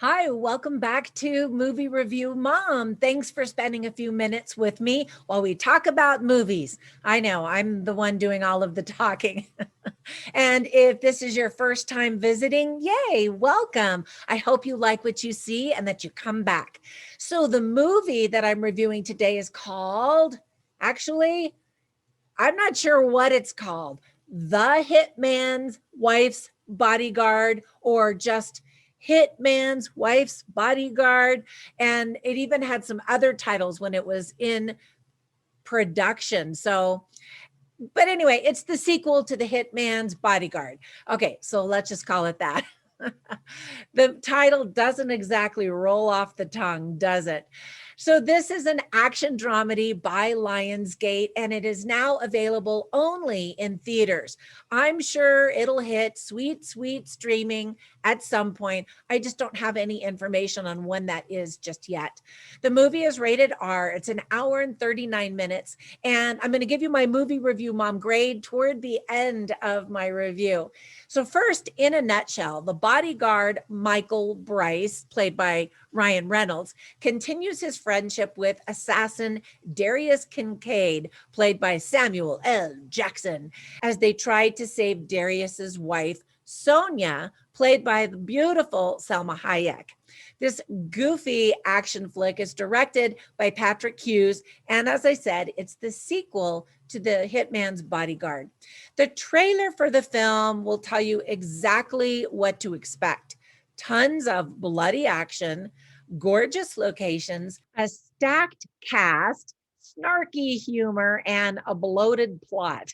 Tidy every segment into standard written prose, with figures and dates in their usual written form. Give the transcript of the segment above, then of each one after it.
Hi, welcome back to Movie Review Mom. Thanks for spending a few minutes with me while we talk about movies. I know I'm the one doing all of the talking. And if this is your first time visiting, yay, welcome. I hope you like what you see and that you come back. So, the movie that I'm reviewing today is called, actually, I'm not sure what it's called, The Hitman's Wife's Bodyguard, or just Hitman's Wife's Bodyguard. And it even had some other titles when it was in production. So, but anyway, it's the sequel to The Hitman's Bodyguard. Okay, so let's just call it that. The title doesn't exactly roll off the tongue, does it? So, this is an action dramedy by Lionsgate, and it is now available only in theaters. I'm sure it'll hit sweet, sweet streaming at some point. I just don't have any information on when that is just yet. The movie is rated R. It's an hour and 39 minutes. And I'm going to give you my movie review mom grade toward the end of my review. So, first, in a nutshell, the bodyguard, Michael Bryce, played by Ryan Reynolds, continues his friendship with assassin Darius Kincaid, played by Samuel L. Jackson, as they try to save Darius's wife, Sonia, played by the beautiful Salma Hayek. This goofy action flick is directed by Patrick Hughes, and as I said, it's the sequel to The Hitman's Bodyguard. The trailer for the film will tell you exactly what to expect. Tons of bloody action, gorgeous locations, a stacked cast, snarky humor, and a bloated plot.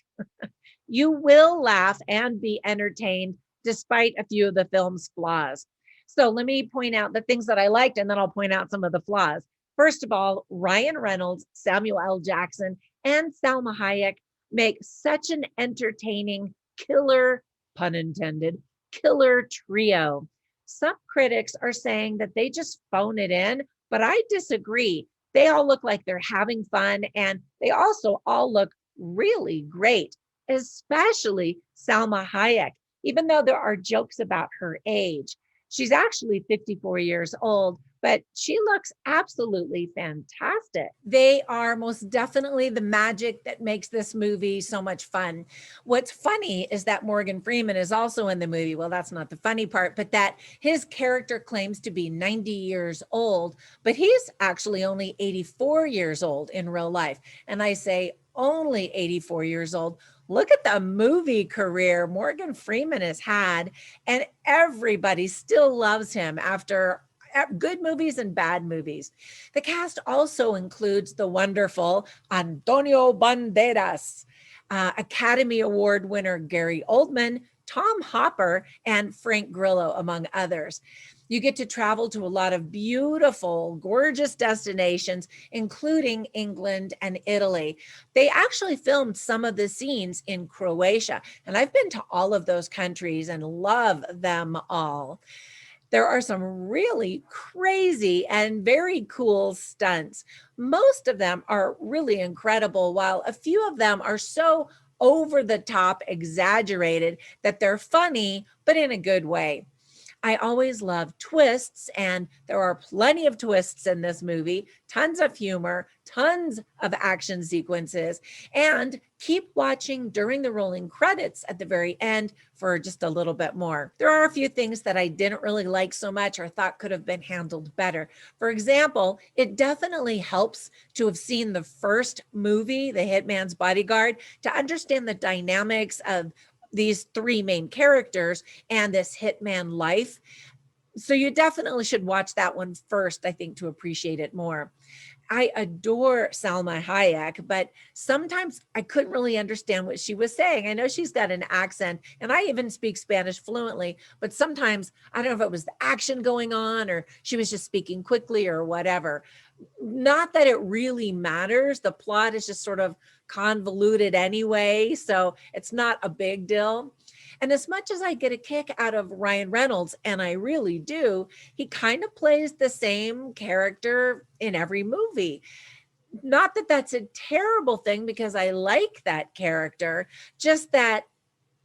You will laugh and be entertained despite a few of the film's flaws. So let me point out the things that I liked, and then I'll point out some of the flaws. First of all, Ryan Reynolds, Samuel L. Jackson, and Salma Hayek make such an entertaining killer, pun intended, killer trio. Some critics are saying that they just phone it in, but I disagree. They all look like they're having fun, and they also all look really great, especially Salma Hayek, even though there are jokes about her age. She's actually 54 years old, but she looks absolutely fantastic. They are most definitely the magic that makes this movie so much fun. What's funny is that Morgan Freeman is also in the movie. Well, that's not the funny part, but that his character claims to be 90 years old, but he's actually only 84 years old in real life. And I say, only 84 years old. Look at the movie career Morgan Freeman has had, and everybody still loves him after good movies and bad movies. The cast also includes the wonderful Antonio Banderas, Academy Award winner Gary Oldman, Tom Hopper, and Frank Grillo, among others. You get to travel to a lot of beautiful, gorgeous destinations, including England and Italy. They actually filmed some of the scenes in Croatia, and I've been to all of those countries and love them all. There are some really crazy and very cool stunts. Most of them are really incredible, while a few of them are so over the top, exaggerated that they're funny, but in a good way. I always love twists, and there are plenty of twists in this movie, tons of humor, tons of action sequences, and keep watching during the rolling credits at the very end for just a little bit more. There are a few things that I didn't really like so much or thought could have been handled better. For example, it definitely helps to have seen the first movie, The Hitman's Bodyguard, to understand the dynamics of these three main characters and this hitman life. So you definitely should watch that one first, I think, to appreciate it more. I adore Salma Hayek, but sometimes I couldn't really understand what she was saying. I know she's got an accent, and I even speak Spanish fluently, but sometimes I don't know if it was the action going on or she was just speaking quickly or whatever. Not that it really matters. The plot is just sort of convoluted anyway, so it's not a big deal. And as much as I get a kick out of Ryan Reynolds, and I really do, he kind of plays the same character in every movie. Not that that's a terrible thing, because I like that character, just that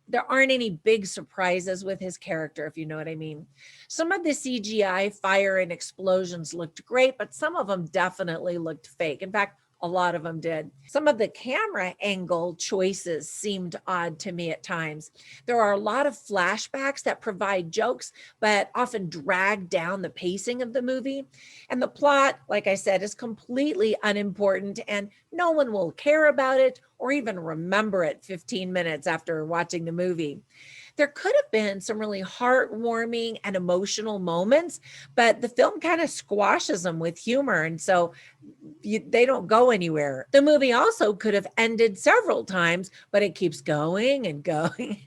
there aren't any big surprises with his character, if you know what I mean. Some of the CGI fire and explosions looked great, but some of them definitely looked fake. In fact, a lot of them did. Some of the camera angle choices seemed odd to me at times. There are a lot of flashbacks that provide jokes, but often drag down the pacing of the movie. And the plot, like I said, is completely unimportant, and no one will care about it or even remember it 15 minutes after watching the movie. There could have been some really heartwarming and emotional moments, but the film kind of squashes them with humor. And so they don't go anywhere. The movie also could have ended several times, but it keeps going and going.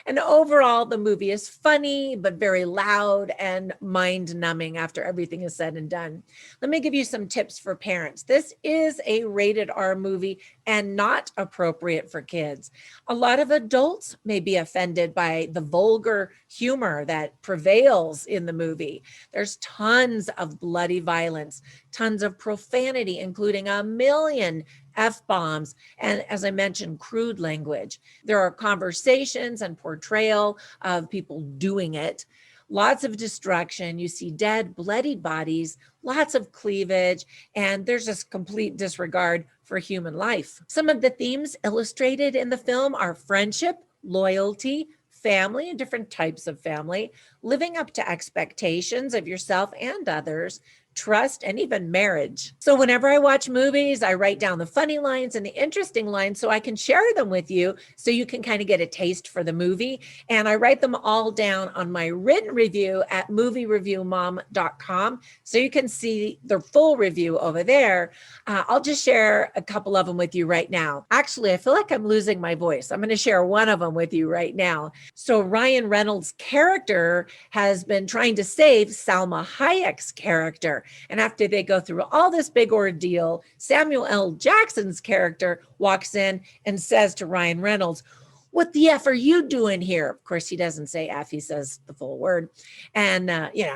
And overall, the movie is funny, but very loud and mind numbing after everything is said and done. Let me give you some tips for parents. This is a rated R movie and not appropriate for kids. A lot of adults may be offended by the vulgar humor that prevails in the movie. There's tons of bloody violence, tons of profanity, including a million F-bombs, and as I mentioned, crude language. There are conversations and portrayal of people doing it. Lots of destruction. You see dead, bloodied bodies, lots of cleavage, and there's this complete disregard for human life. Some of the themes illustrated in the film are friendship, loyalty, family and different types of family, living up to expectations of yourself and others, trust, and even marriage. So whenever I watch movies, I write down the funny lines and the interesting lines so I can share them with you so you can kind of get a taste for the movie. And I write them all down on my written review at moviereviewmom.com so you can see the full review over there. I'll just share a couple of them with you right now. Actually, I feel like I'm losing my voice. I'm going to share one of them with you right now. So Ryan Reynolds' character has been trying to save Salma Hayek's character. And after they go through all this big ordeal, Samuel L. Jackson's character walks in and says to Ryan Reynolds, "What the F are you doing here?" Of course, he doesn't say F, he says the full word. And,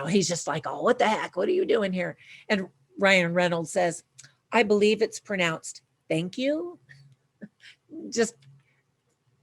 he's just like, "Oh, what the heck? What are you doing here?" And Ryan Reynolds says, "I believe it's pronounced thank you." Just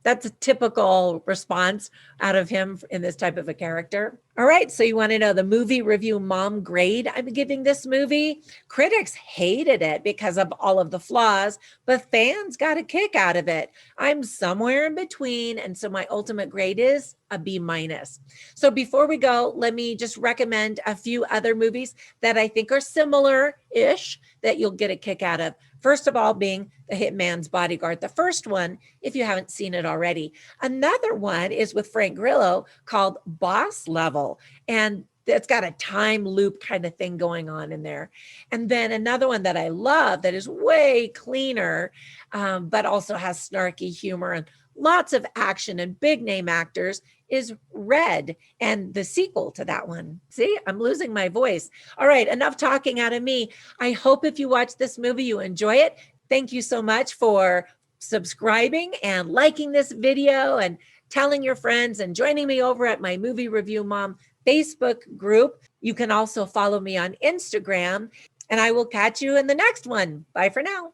That's a typical response out of him in this type of a character. All right, so you want to know the movie review mom grade I'm giving this movie? Critics hated it because of all of the flaws, but fans got a kick out of it. I'm somewhere in between, and so my ultimate grade is a B minus. So before we go, let me just recommend a few other movies that I think are similar-ish that you'll get a kick out of. First of all, being The Hitman's Bodyguard, the first one, if you haven't seen it already. Another one is with Frank Grillo called Boss Level, and it's got a time loop kind of thing going on in there. And then another one that I love that is way cleaner, but also has snarky humor and lots of action and big name actors is Red, and the sequel to that one. See, I'm losing my voice. All right, enough talking out of me. I hope if you watch this movie, you enjoy it. Thank you so much for subscribing and liking this video and telling your friends and joining me over at my Movie Review Mom Facebook group. You can also follow me on Instagram, and I will catch you in the next one. Bye for now.